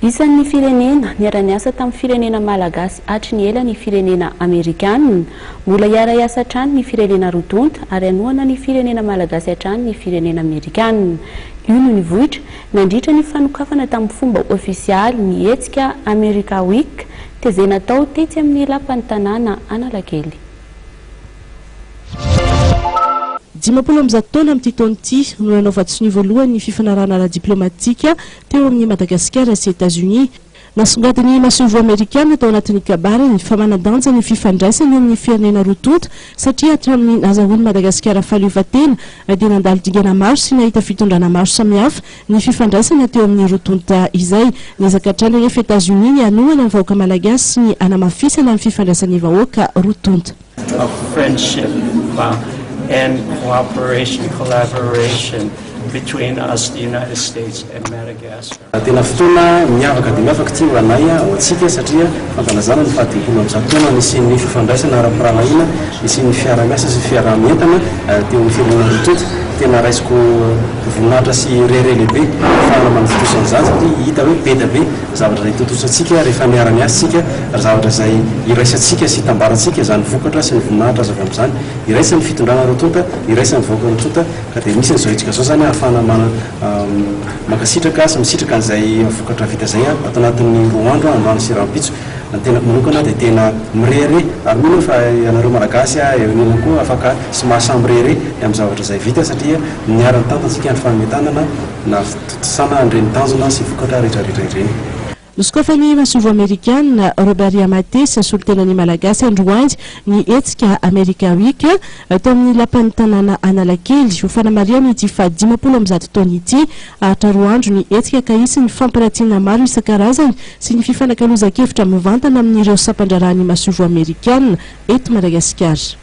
Isan'ny firenena niara-niasa tamin'ny firenena malagasy hatry ny ela ny firenena amerikanina, mbola hiara-iasa hatrany ny firenena roa-tonta ary hanohana ny firenena malagasy hatrany ny firenena amerikanina. Io no nivohitra nandritra ny fanokafana tamin'ny fomba ofisialy ny hetsika America Week izay natao tetsy amin'ny lapan'ny tanàna Analakely. 17 taona amin'ity taona ity no nanaovantsy ny voalohany ny fifanarahana ara-diplomatika teo amin'ny Madagasikara sy États-Unis. Nasongadiny masovo Amerikana tao anatin'ny kabary ny famanadanja ny fifandraisany amin'ny firenena roa-tonta satria hatramin'ny nahazoany Madagasikara fahaleovan-tena dia nandalo dingana maro sy nahita fitondrana maro samihafa ny fifandraisana teo amin'ny roa-tonta izay. Niezaka hatrany rehefa États-Unis ny hanohana ny vahoaka malagasy sy ny hanamafisana ny fifandraisan'ny vahoaka roa-tonta. And cooperation, collaboration between us, the United States and Madagascar. Tena fotoana miavaka dia miavaka ty anay ho antsika satria fankalazana ny fahadimpolo amin'izao taona nisy fifandraisana ara-piarahana, nisy fiara-miasa sy fiarah-mientana teo amin'ny firenena roa-tonta. Tena raisiko voninahitra sy rere lehibe fahana manotosana izany satria hita hoe be dia be zavatra izay totosantsika rehefa miara-miasitsika ary zavatra izay iraisantsika sy hitambarantsika izany vokatra sy ny voninahitra azo avy amin'izany iraisan'ny fitondrana roa-tonta, iraisan'ny vahoaka roa-tonta ka dia misy an'izao hetsika izao zany ahafahana mankasitraka sy misitraka an'izay vokatra vita izay ato anatin'ny roa andro androany sy rahampitso. Tena manokana dia tena mirere ary mino fa ianareo malagasy eo koa afaka sy mahasambrere amin'ny zavatra izay vita satria niarany tantatsika ny fahamentanana na fitotosana andreny tanjona sy vokatra rehetrarehetra ireny. Noskofany masovo Amerikana Robert Yamatesy solitenany malagasy androany ny hetsika America Week tao amin'ny lapan'ny tanàna Analakely ho fanamariana ity fa 17 taona ity ahatra roa andro ny hetsika ka isy ny fampirantiana maro isan-karazany sy ny fifanakaloza-kevitra mivantana amin'ireo sampandrarahany masovo Amerikana eto Madagasikara.